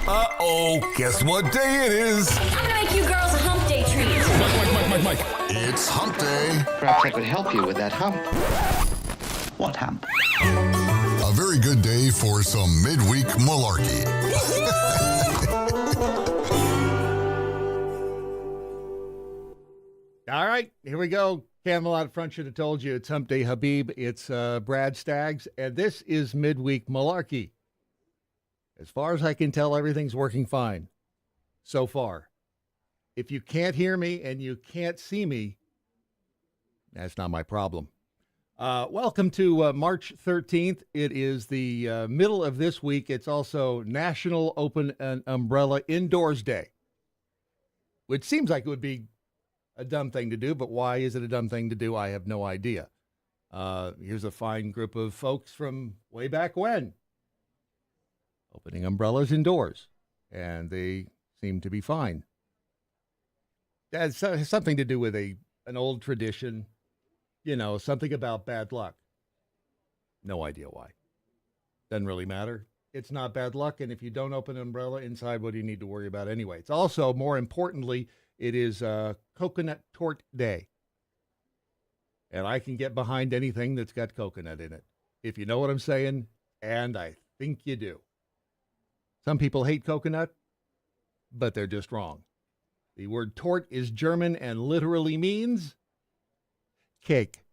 Uh-oh, guess what day it is? I'm gonna make you girls a Humpday treat. Mike. It's Hump Day. Perhaps I could help you with that hump. What hump? A very good day for some midweek malarkey. All right, here we go. Camelot Front should have told you it's Hump Day Habib. It's Brad Staggs, and this is Midweek Malarkey. As far as I can tell, everything's working fine so far. If you can't hear me and you can't see me, that's not my problem. Welcome to March 13th. It is the middle of this week. It's also National Open an Umbrella Indoors Day, which seems like it would be a dumb thing to do, but why is it a dumb thing to do? I have no idea. Here's a fine group of folks from way back when, opening umbrellas indoors, and they seem to be fine. That has something to do with an old tradition, something about bad luck. No idea why. Doesn't really matter. It's not bad luck, and if you don't open an umbrella inside, what do you need to worry about anyway? It's also, more importantly, it is Coconut Tort Day. And I can get behind anything that's got coconut in it, if you know what I'm saying, and I think you do. Some people hate coconut, but they're just wrong. The word tort is German and literally means cake.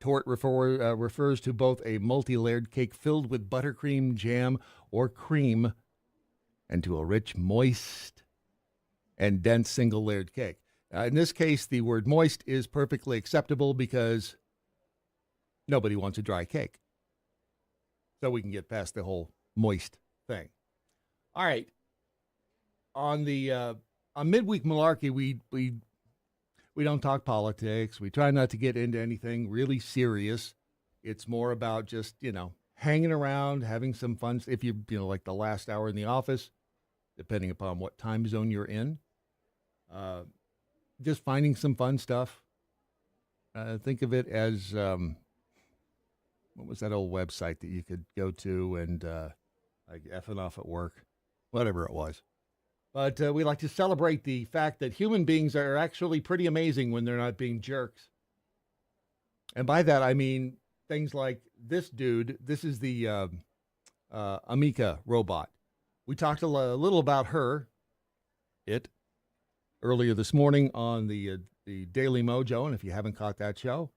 Tort refers to both a multi-layered cake filled with buttercream, jam, or cream, and to a rich, moist, and dense single-layered cake. In this case, the word moist is perfectly acceptable because nobody wants a dry cake. So we can get past the whole moist thing. All right. On Midweek Malarkey, we don't talk politics. We try not to get into anything really serious. It's more about just, hanging around, having some fun. If you like the last hour in the office, depending upon what time zone you're in, just finding some fun stuff. Think of it as, what was that old website that you could go to and like effing off at work, whatever it was. But we like to celebrate the fact that human beings are actually pretty amazing when they're not being jerks. And by that, I mean things like this dude. This is the Amica robot. We talked a little about it, earlier this morning on the Daily Mojo. And if you haven't caught that show,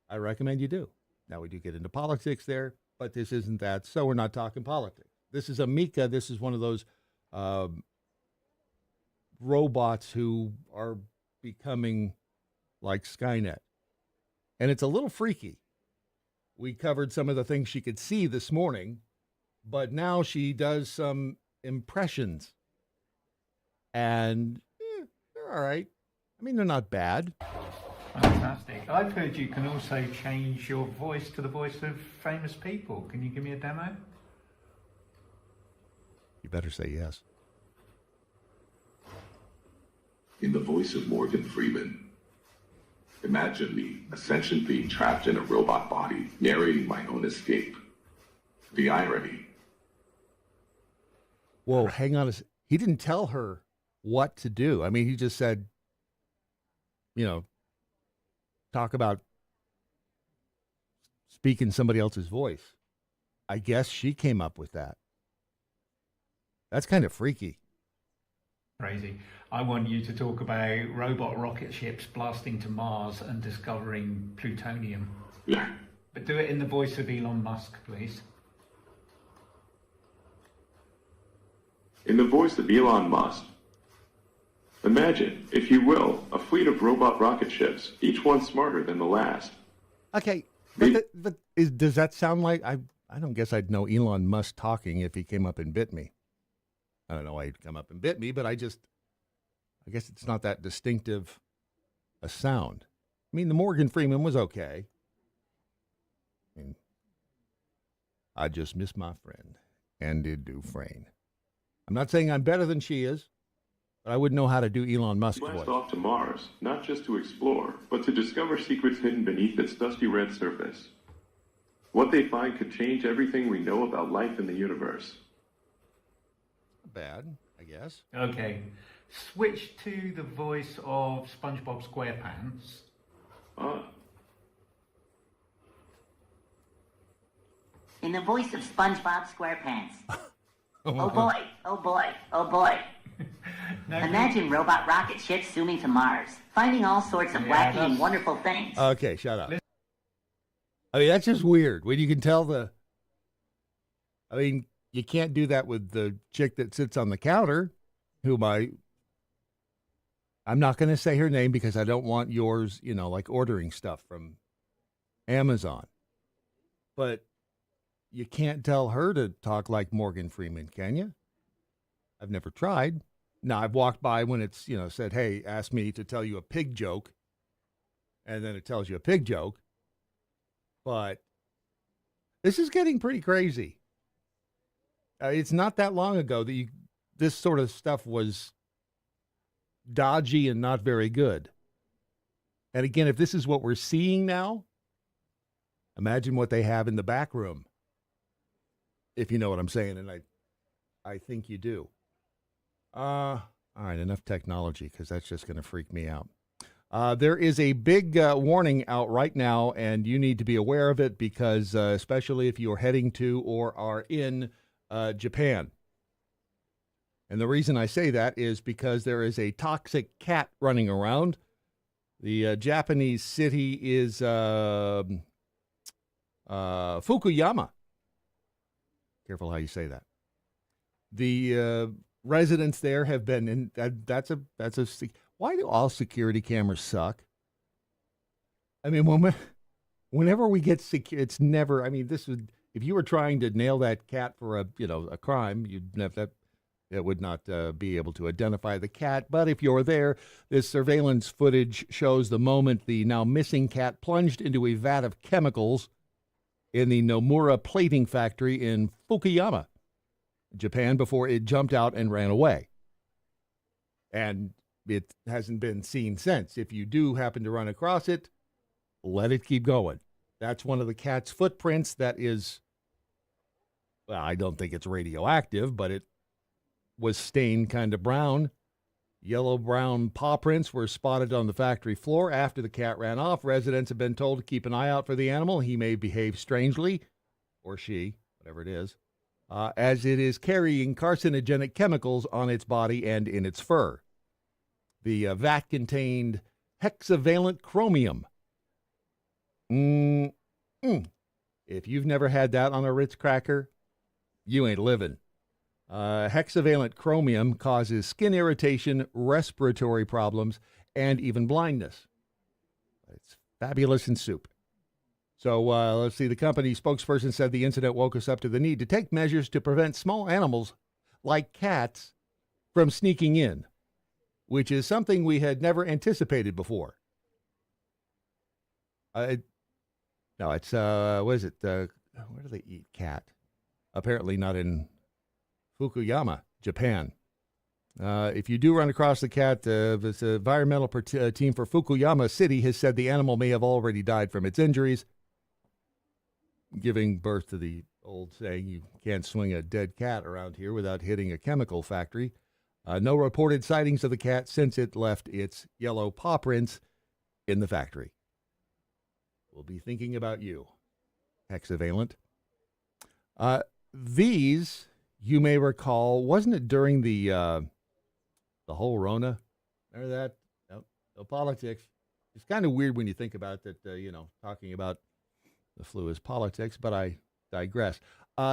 I recommend you do. Now, we do get into politics there, but this isn't that, so we're not talking politics. This is Amica. This is one of those robots who are becoming like Skynet. And it's a little freaky. We covered some of the things she could see this morning, but now she does some impressions. And they're all right. I mean, they're not bad. Fantastic. I've heard you can also change your voice to the voice of famous people. Can you give me a demo? You better say yes. In the voice of Morgan Freeman. Imagine me, a sentient being trapped in a robot body, narrating my own escape. The irony. Whoa, hang on. He didn't tell her what to do. I mean, he just said, talk about speaking somebody else's voice. I guess she came up with that. That's kind of freaky. Crazy. I want you to talk about robot rocket ships blasting to Mars and discovering plutonium. Yeah. But do it in the voice of Elon Musk, please. In the voice of Elon Musk. Imagine, if you will, a fleet of robot rocket ships, each one smarter than the last. Okay, does that sound like I don't guess I'd know Elon Musk talking if he came up and bit me. I don't know why he'd come up and bit me, but I guess it's not that distinctive a sound. I mean, the Morgan Freeman was okay. I mean, I just miss my friend, Andy Dufresne. I'm not saying I'm better than she is, but I wouldn't know how to do Elon Musk's voice. Blast off to Mars, not just to explore, but to discover secrets hidden beneath its dusty red surface. What they find could change everything we know about life in the universe. Bad, I guess. Okay. Switch to the voice of SpongeBob SquarePants. In the voice of SpongeBob SquarePants. Oh boy, oh boy, oh boy. Imagine robot rocket ships zooming to Mars, finding all sorts of wacky and wonderful things. Okay, shut up. I mean, that's just weird. When you can tell you can't do that with the chick that sits on the counter, whom I'm not going to say her name because I don't want yours, like ordering stuff from Amazon. But you can't tell her to talk like Morgan Freeman, can you? I've never tried. Now, I've walked by when it's, said, hey, ask me to tell you a pig joke. And then it tells you a pig joke. But this is getting pretty crazy. It's not that long ago that this sort of stuff was dodgy and not very good. And again, if this is what we're seeing now, imagine what they have in the back room. If you know what I'm saying, and I think you do. All right, enough technology because that's just going to freak me out. There is a big warning out right now, and you need to be aware of it because especially if you're heading to or are in Japan. And the reason I say that is because there is a toxic cat running around. The Japanese city is Fukuyama. Careful how you say that. The residents there have been in why do all security cameras suck? I mean, whenever we get secure, it's never. I mean, if you were trying to nail that cat for a crime, you'd have that. It would not be able to identify the cat. But if you're there, this surveillance footage shows the moment the now missing cat plunged into a vat of chemicals in the Nomura plating factory in Fukuyama, Japan, before it jumped out and ran away. And it hasn't been seen since. If you do happen to run across it, let it keep going. That's one of the cat's footprints that is, well, I don't think it's radioactive, but it was stained kind of brown. Yellow-brown paw prints were spotted on the factory floor after the cat ran off. Residents have been told to keep an eye out for the animal. He may behave strangely, or she, whatever it is, as it is carrying carcinogenic chemicals on its body and in its fur. The vat contained hexavalent chromium. If you've never had that on a Ritz cracker, you ain't living. Hexavalent chromium causes skin irritation, respiratory problems, and even blindness. It's fabulous in soup. So let's see. The company spokesperson said the incident woke us up to the need to take measures to prevent small animals like cats from sneaking in, which is something we had never anticipated before. No, it's, what is it? Where do they eat cat? Apparently not in Fukuyama, Japan. If you do run across the cat, the environmental team for Fukuyama City has said the animal may have already died from its injuries, giving birth to the old saying, you can't swing a dead cat around here without hitting a chemical factory. No reported sightings of the cat since it left its yellow paw prints in the factory. We'll be thinking about you, hexavalent. These, you may recall, wasn't it during the whole Rona? Remember that? No politics. It's kind of weird when you think about that, talking about the flu is politics, but I digress.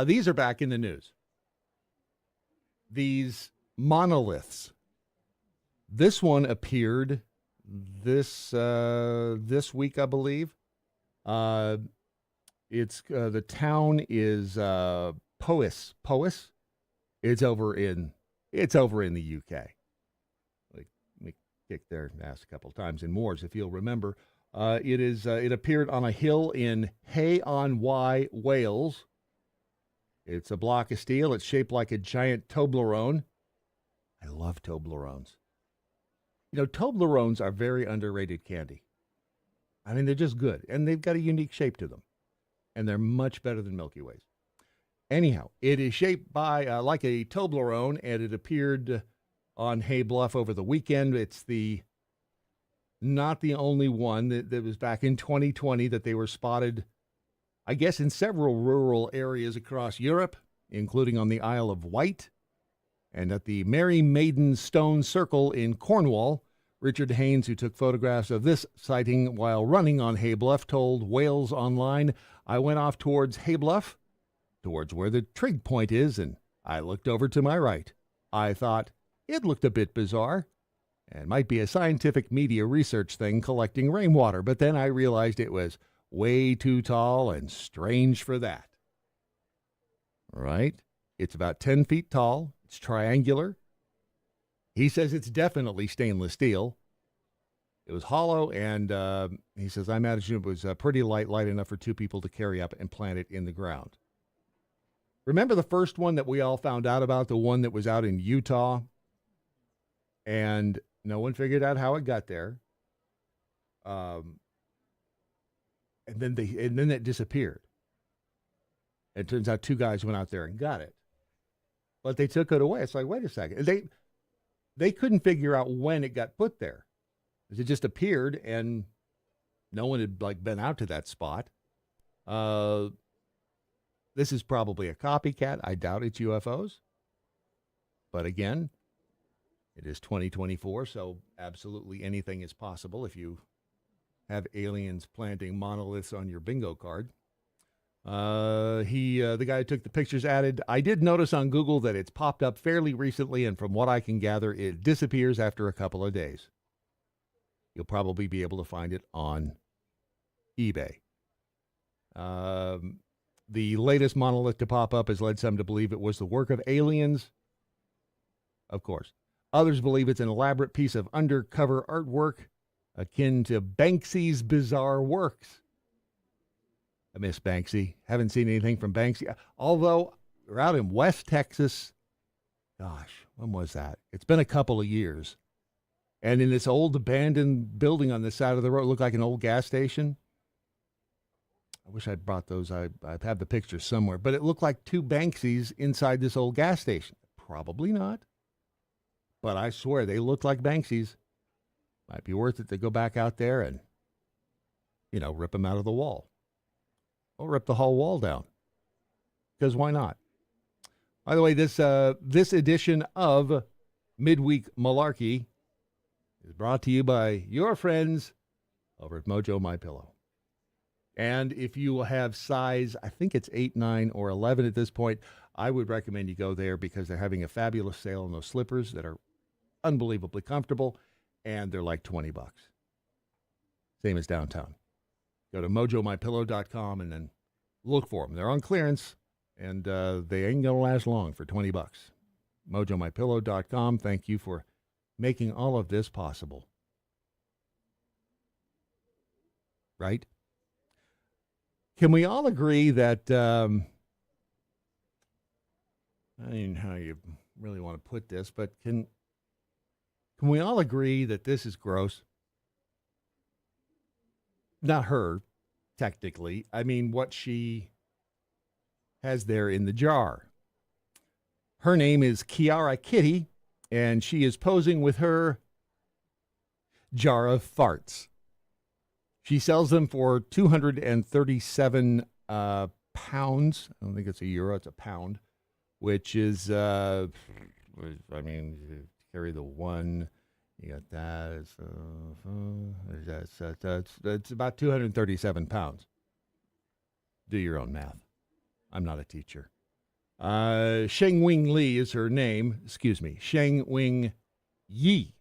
These are back in the news. These monoliths. This one appeared this week, I believe. It's the town is Powys. It's over in the UK. Let me kick their ass a couple of times in Moors, if you'll remember. It appeared on a hill in Hay-on-Wye, Wales. It's a block of steel. It's shaped like a giant Toblerone. I love Toblerones. Toblerones are very underrated candy. I mean, they're just good, and they've got a unique shape to them, and they're much better than Milky Ways. Anyhow, it is shaped by like a Toblerone, and it appeared on Hay Bluff over the weekend. It's not the only one that was back in 2020 that they were spotted, I guess, in several rural areas across Europe, including on the Isle of Wight and at the Mary Maiden Stone Circle in Cornwall. Richard Haynes, who took photographs of this sighting while running on Hay Bluff, told Wales Online, "I went off towards Hay Bluff, towards where the trig point is, and I looked over to my right. I thought it looked a bit bizarre and might be a scientific media research thing collecting rainwater, but then I realized it was way too tall and strange for that." Right? It's about 10 feet tall. It's triangular. He says it's definitely stainless steel. It was hollow, and he says, I imagine it was pretty light enough for two people to carry up and plant it in the ground. Remember the first one that we all found out about, the one that was out in Utah? And no one figured out how it got there. And then it disappeared. It turns out two guys went out there and got it. But they took it away. It's like, wait a second. They couldn't figure out when it got put there. It just appeared, and no one had been out to that spot. This is probably a copycat. I doubt it's UFOs. But again, it is 2024, so absolutely anything is possible if you have aliens planting monoliths on your bingo card. The guy who took the pictures added, I did notice on Google that it's popped up fairly recently, and from what I can gather, it disappears after a couple of days. You'll probably be able to find it on eBay. The latest monolith to pop up has led some to believe it was the work of aliens. Of course. Others believe it's an elaborate piece of undercover artwork akin to Banksy's bizarre works. I miss Banksy. Haven't seen anything from Banksy. Although we're out in West Texas. Gosh, when was that? It's been a couple of years. And in this old abandoned building on the side of the road, it looked like an old gas station. I wish I'd brought those. I have the pictures somewhere. But it looked like two Banksys inside this old gas station. Probably not. But I swear they looked like Banksys. Might be worth it to go back out there and, rip them out of the wall. Or rip the whole wall down. Because why not? By the way, this edition of Midweek Malarkey is brought to you by your friends over at Mojo My Pillow. And if you have size, I think it's 8, 9, or 11 at this point, I would recommend you go there because they're having a fabulous sale on those slippers that are unbelievably comfortable, and they're like $20. Same as downtown. Go to mojomypillow.com and then look for them. They're on clearance, and they ain't going to last long for $20. Mojomypillow.com. Thank you for making all of this possible. Right? Can we all agree that, I don't know how you really want to put this, but can we all agree that this is gross? Not her, technically. I mean, what she has there in the jar. Her name is Kiara Kitty, and she is posing with her jar of farts. She sells them for 237 pounds. I don't think it's a euro, it's a pound, which is, I mean, you carry the one, you got that. It's about 237 pounds. Do your own math. I'm not a teacher. Sheng Wing Li is her name. Excuse me. Sheng Wing Yi.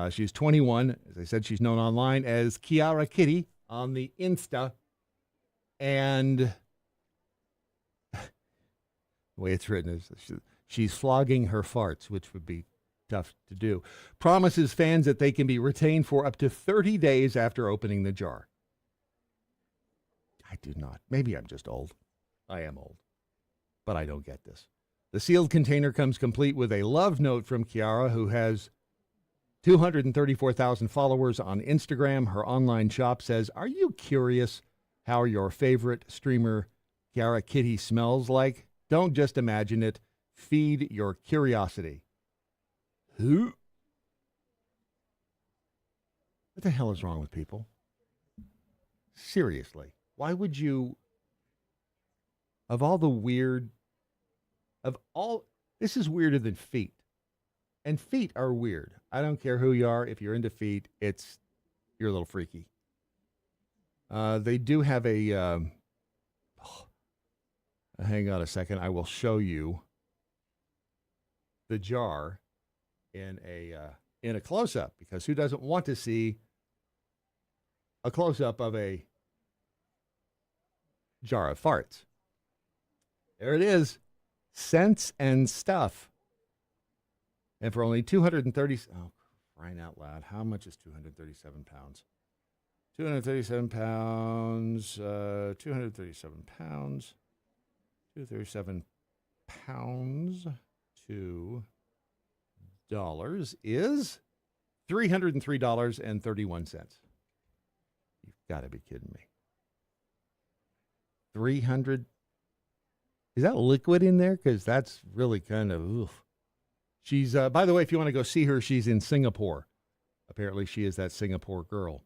She's 21. As I said, she's known online as Kiara Kitty on the Insta. And the way it's written is she's flogging her farts, which would be tough to do. Promises fans that they can be retained for up to 30 days after opening the jar. I do not. Maybe I'm just old. I am old. But I don't get this. The sealed container comes complete with a love note from Kiara, who has 234,000 followers on Instagram. Her online shop says, "Are you curious how your favorite streamer Kiara Kitty smells like? Don't just imagine it. Feed your curiosity." Who? What the hell is wrong with people? Seriously. Why would you, of all the weird, this is weirder than feet. And feet are weird. I don't care who you are. If you're into feet, you're a little freaky. They do have a, hang on a second. I will show you the jar in a close-up, because who doesn't want to see a close-up of a jar of farts? There it is. Scents and Stuff. And for only 230, oh, crying out loud, how much is 237 pounds? 237 pounds, 237 pounds, 237 pounds to dollars is $303.31. You've got to be kidding me. 300. Is that liquid in there? Because that's really kind of, oof. She's, by the way, if you want to go see her, she's in Singapore. Apparently she is that Singapore girl.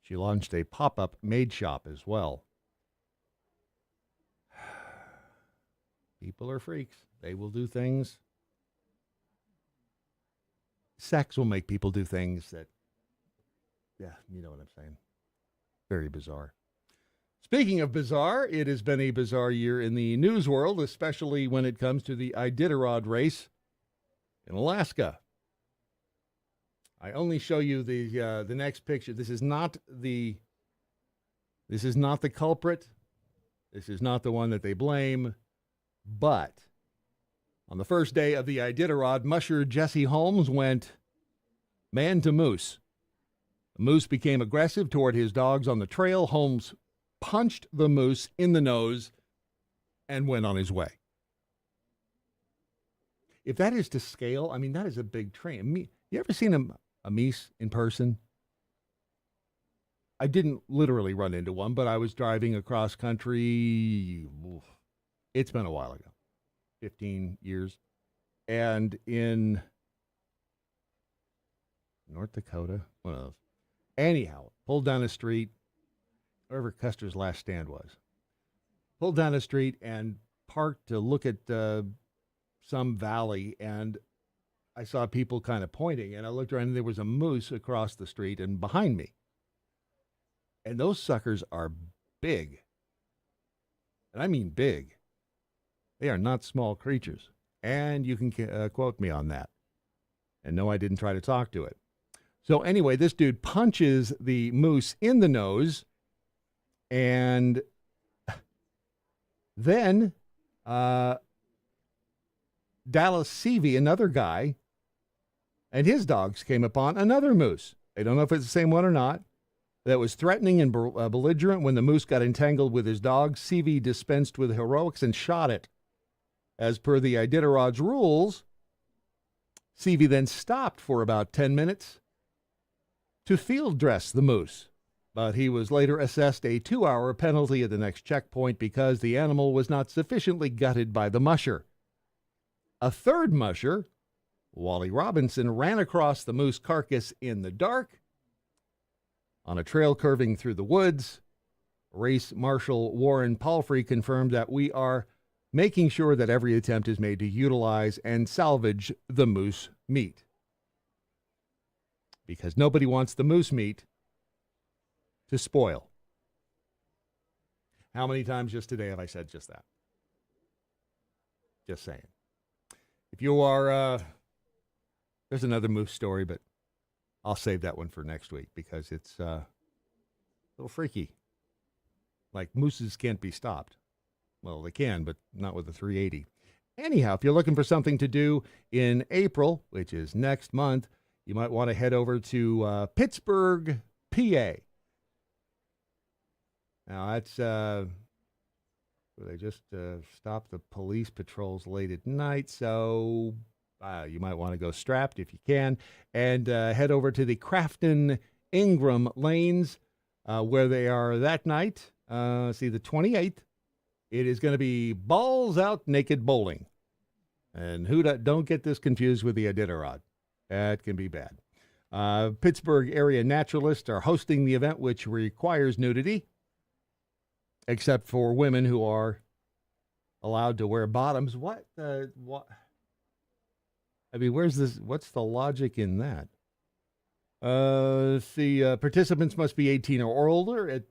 She launched a pop-up maid shop as well. People are freaks. They will do things. Sex will make people do things that, yeah, you know what I'm saying. Very bizarre. Speaking of bizarre, it has been a bizarre year in the news world, especially when it comes to the Iditarod race in Alaska. I only show you the next picture. This is not the culprit. This is not the one that they blame. But on the first day of the Iditarod, musher Jesse Holmes went man to moose. The moose became aggressive toward his dogs on the trail. Holmes punched the moose in the nose and went on his way. If that is to scale, I mean, that is a big train. You ever seen a meese in person? I didn't literally run into one, but I was driving across country. It's been a while ago, 15 years. And in North Dakota, one of those. Anyhow, pulled down a street, wherever Custer's last stand was. Pulled down a street and parked to look at some valley, and I saw people kind of pointing, and I looked around, and there was a moose across the street and behind me. And those suckers are big. And I mean big. They are not small creatures. And you can quote me on that. And no, I didn't try to talk to it. So anyway, this dude punches the moose in the nose, and then Dallas Seavey, another guy, and his dogs came upon another moose. They don't know if it's the same one or not. That was threatening and belligerent. When the moose got entangled with his dog, Seavey dispensed with heroics and shot it. As per the Iditarod's rules, Seavey then stopped for about 10 minutes to field dress the moose. But he was later assessed a 2-hour penalty at the next checkpoint because the animal was not sufficiently gutted by the musher. A third musher, Wally Robinson, ran across the moose carcass in the dark On a trail curving through the woods, Race Marshal Warren Palfrey confirmed that we are making sure that every attempt is made to utilize and salvage the moose meat. Because nobody wants the moose meat to spoil. How many times just today have I said just that? Just saying. If you are, there's another moose story, but I'll save that one for next week because it's a little freaky. Like, mooses can't be stopped. Well, they can, but not with a 380. Anyhow, if you're looking for something to do in April, which is next month, you might want to head over to Pittsburgh, PA. Now, that's, they just stopped the police patrols late at night, so you might want to go strapped if you can, and head over to the Crafton Ingram lanes, where they are that night. The 28th. It is going to be balls out naked bowling. And don't get this confused with the Iditarod. That can be bad. Pittsburgh area naturalists are hosting the event, which requires nudity, except for women who are allowed to wear bottoms. What? I mean, where's this? What's the logic in that? Participants must be 18 or older. At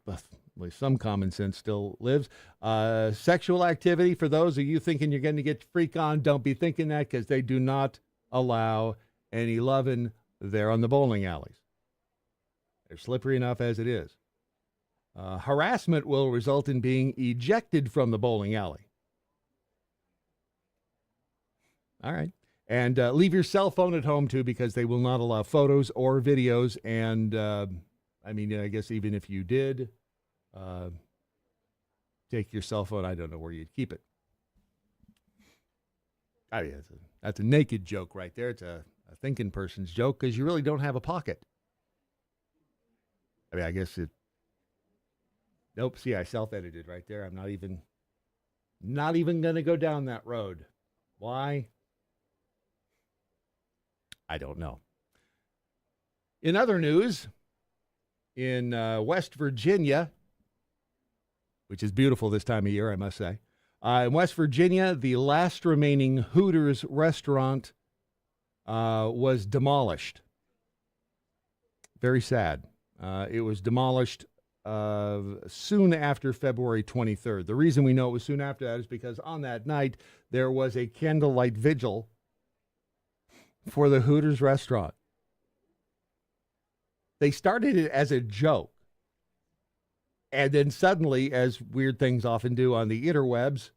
least some common sense still lives. Sexual activity, for those of you thinking you're going to get freak on, don't be thinking that, because they do not allow any loving there on the bowling alleys. They're slippery enough as it is. Harassment will result in being ejected from the bowling alley. All right. And leave your cell phone at home, too, because they will not allow photos or videos. And, I guess even if you did take your cell phone, I don't know where you'd keep it. That's a naked joke right there. It's a thinking person's joke, because you really don't have a pocket. I mean, I guess it... Nope, see, I self-edited right there. I'm not even going to go down that road. Why? I don't know. In other news, in West Virginia, which is beautiful this time of year, I must say, in West Virginia, the last remaining Hooters restaurant was demolished. Very sad. It was demolished soon after February 23rd. The reason we know it was soon after that is because on that night, there was a candlelight vigil for the Hooters restaurant. They started it as a joke. And then suddenly, as weird things often do on the interwebs,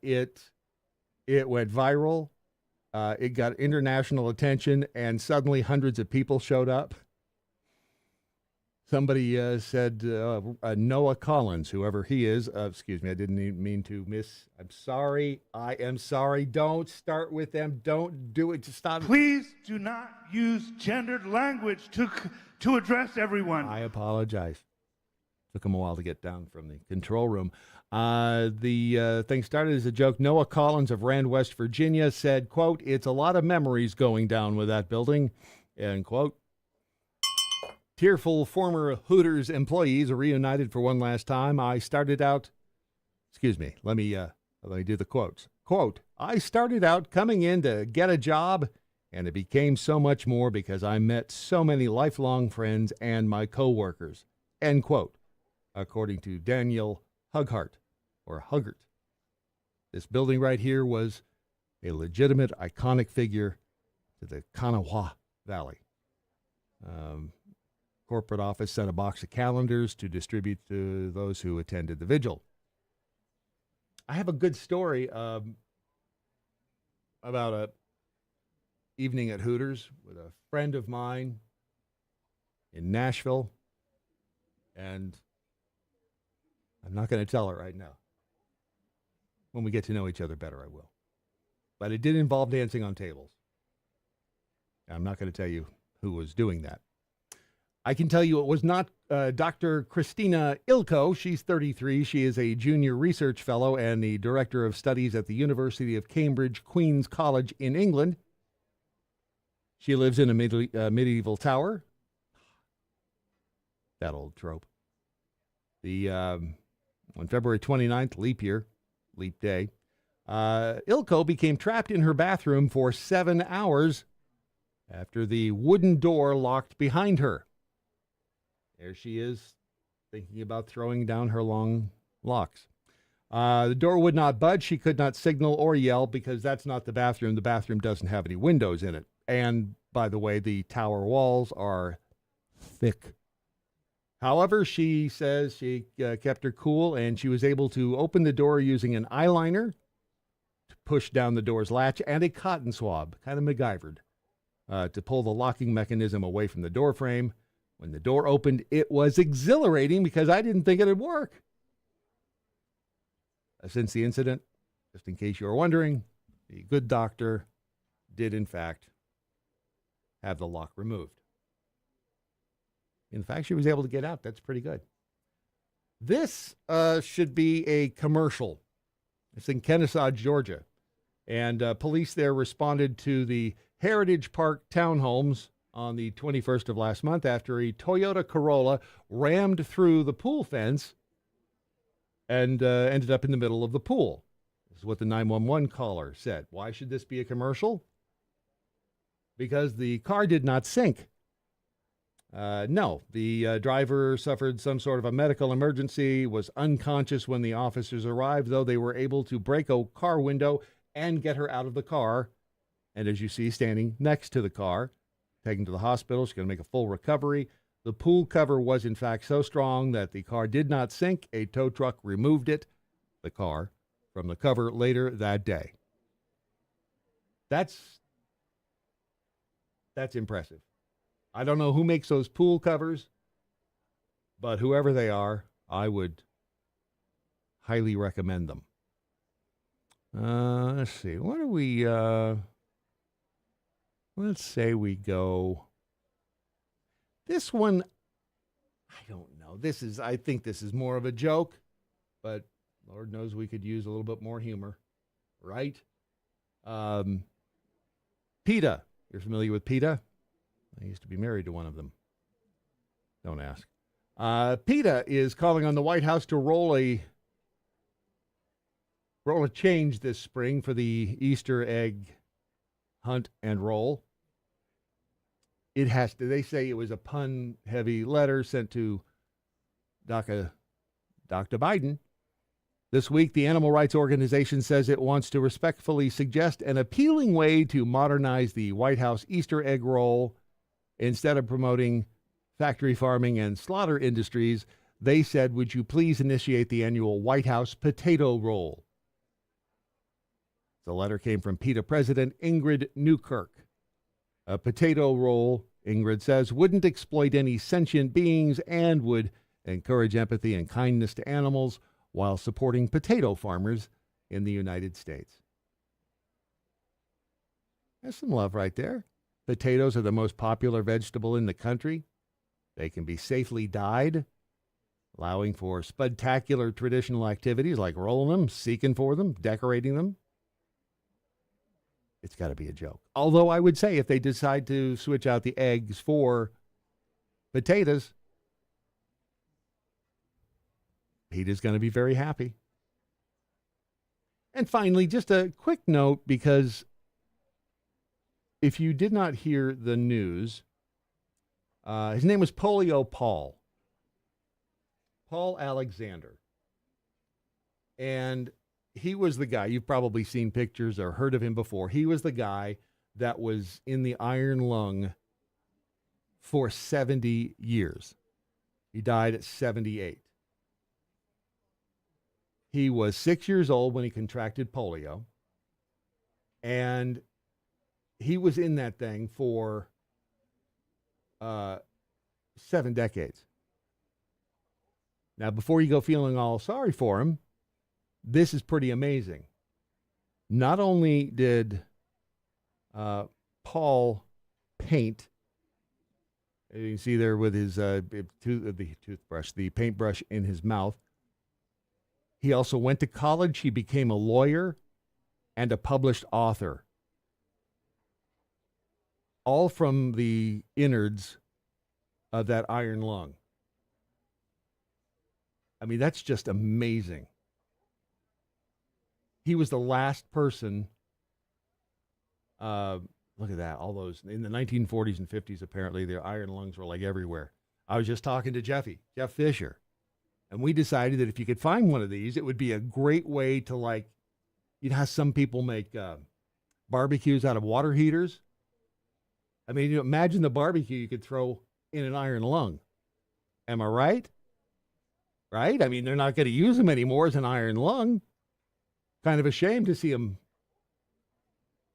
it went viral. It got international attention, and suddenly hundreds of people showed up. Somebody said Noah Collins, whoever he is. Excuse me, I didn't mean to miss. I'm sorry. I am sorry. Don't start with them. Don't do it. Just stop. Please do not use gendered language to address everyone. I apologize. Took him a while to get down from the control room. The thing started as a joke. Noah Collins of Rand, West Virginia said, quote, "It's a lot of memories going down with that building," end quote. Tearful former Hooters employees are reunited for one last time. Let me do the quotes. Quote, "I started out coming in to get a job, and it became so much more because I met so many lifelong friends and my coworkers," end quote, according to Daniel Huggart. This building right here was a legitimate, iconic figure to the Kanawha Valley. Corporate office sent a box of calendars to distribute to those who attended the vigil. I have a good story about a evening at Hooters with a friend of mine in Nashville, and I'm not going to tell it right now. When we get to know each other better, I will. But it did involve dancing on tables. I'm not going to tell you who was doing that. I can tell you it was not Dr. Christina Ilko. She's 33. She is a junior research fellow and the director of studies at the University of Cambridge, Queen's College in England. She lives in a medieval tower. That old trope. On February 29th, leap day, Ilko became trapped in her bathroom for 7 hours after the wooden door locked behind her. There she is, thinking about throwing down her long locks. The door would not budge. She could not signal or yell because that's not the bathroom. The bathroom doesn't have any windows in it. And, by the way, the tower walls are thick. However, she says she kept her cool, and she was able to open the door using an eyeliner to push down the door's latch and a cotton swab, kind of MacGyvered, to pull the locking mechanism away from the door frame. When the door opened, it was exhilarating because I didn't think it would work. Since the incident, just in case you were wondering, the good doctor did, in fact, have the lock removed. In fact, she was able to get out. That's pretty good. This should be a commercial. It's in Kennesaw, Georgia. And police there responded to the Heritage Park townhomes on the 21st of last month after a Toyota Corolla rammed through the pool fence and ended up in the middle of the pool. This is what the 911 caller said. Why should this be a commercial? Because the car did not sink. No, the driver suffered some sort of a medical emergency, was unconscious when the officers arrived, though they were able to break a car window and get her out of the car. And as you see, standing next to the car, taken to the hospital. She's going to make a full recovery. The pool cover was, in fact, so strong that the car did not sink. A tow truck removed the car, from the cover later that day. That's impressive. I don't know who makes those pool covers, but whoever they are, I would highly recommend them. Let's see. What do we... let's say we go... This one, I don't know. I think this is more of a joke, but Lord knows we could use a little bit more humor, right? PETA. You're familiar with PETA? I used to be married to one of them. Don't ask. PETA is calling on the White House to roll a change this spring for the Easter egg hunt and roll. It has to. They say it was a pun-heavy letter sent to Dr. Biden. This week, the animal rights organization says it wants to respectfully suggest an appealing way to modernize the White House Easter egg roll. Instead of promoting factory farming and slaughter industries, they said, would you please initiate the annual White House potato roll? The letter came from PETA President Ingrid Newkirk. A potato roll, Ingrid says, wouldn't exploit any sentient beings and would encourage empathy and kindness to animals while supporting potato farmers in the United States. There's some love right there. Potatoes are the most popular vegetable in the country. They can be safely dyed, allowing for spectacular traditional activities like rolling them, seeking for them, decorating them. It's got to be a joke. Although I would say if they decide to switch out the eggs for potatoes, PETA's going to be very happy. And finally, just a quick note, because if you did not hear the news, his name was Polio Paul Alexander. And he was the guy, you've probably seen pictures or heard of him before. He was the guy that was in the iron lung for 70 years. He died at 78. He was 6 years old when he contracted polio. And he was in that thing for 7 decades. Now, before you go feeling all sorry for him, this is pretty amazing. Not only did Paul paint, you can see there with his toothbrush, the paintbrush in his mouth, he also went to college. He became a lawyer and a published author. All from the innards of that iron lung. I mean, that's just amazing. He was the last person. Look at that. All those in the 1940s and 50s, apparently, their iron lungs were like everywhere. I was just talking to Jeff Fisher, and we decided that if you could find one of these, it would be a great way to, like, you know how some people make barbecues out of water heaters? I mean, imagine the barbecue you could throw in an iron lung. Am I right? Right? I mean, they're not going to use them anymore as an iron lung. Kind of a shame to see them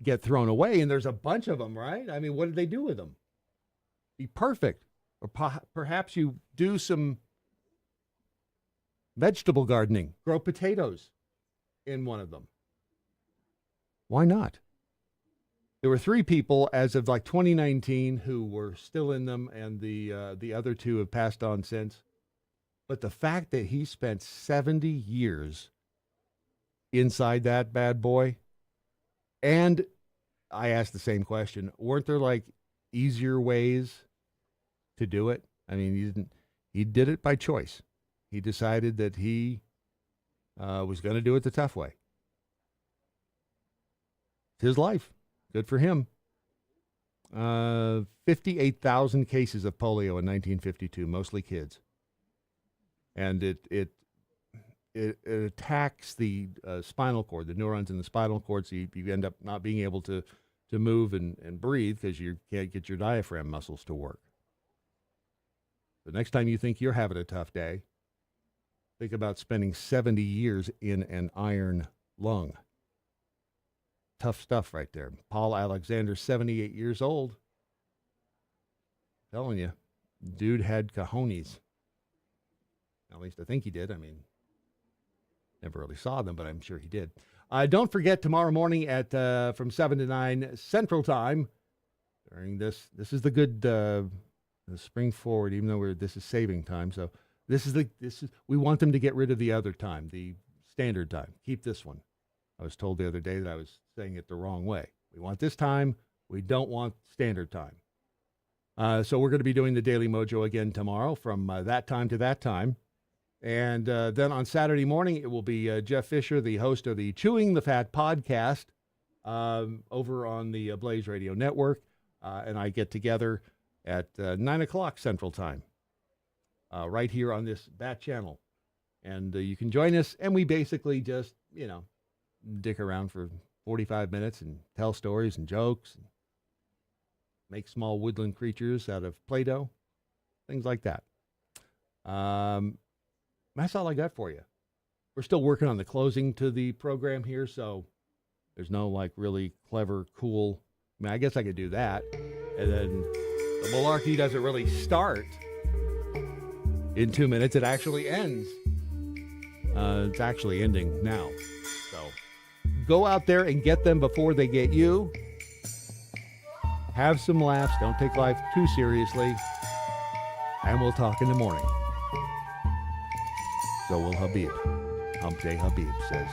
get thrown away, and there's a bunch of them, right? I mean, what did they do with them? Be perfect. Or perhaps you do some vegetable gardening, grow potatoes in one of them. Why not? There were 3 people as of like 2019 who were still in them, and the other 2 have passed on since. But the fact that he spent 70 years inside that bad boy, and I asked the same question, weren't there like easier ways to do it? I mean, he did it by choice. He decided that he was going to do it the tough way. It's his life. Good for him. 58,000 cases of polio in 1952, mostly kids. And it attacks the spinal cord, the neurons in the spinal cord, so you end up not being able to move and breathe because you can't get your diaphragm muscles to work. The next time you think you're having a tough day, think about spending 70 years in an iron lung. Tough stuff right there. Paul Alexander, 78 years old. Telling you, dude had cojones. At least I think he did. I mean, never really saw them, but I'm sure he did. Don't forget, tomorrow morning at from 7 to 9 Central Time, during this is the good the spring forward, even though this is saving time. So we want them to get rid of the other time, the standard time. Keep this one. I was told the other day that I was saying it the wrong way. We want this time. We don't want standard time. So we're going to be doing the Daily Mojo again tomorrow from that time to that time. And then on Saturday morning, it will be Jeff Fisher, the host of the Chewing the Fat podcast over on the Blaze Radio Network. And I get together at 9 o'clock Central Time right here on this Bat channel. And you can join us. And we basically just, dick around for 45 minutes and tell stories and jokes and make small woodland creatures out of Play-Doh, things like that. That's all I got for you. We're still working on the closing to the program here, so there's no really clever, cool. I mean, I guess I could do that. And then the Malarkey doesn't really start in 2 minutes. It actually ends. It's actually ending now. So go out there and get them before they get you. Have some laughs. Don't take life too seriously. And we'll talk in the morning. So will Habib. Humpday Habib says.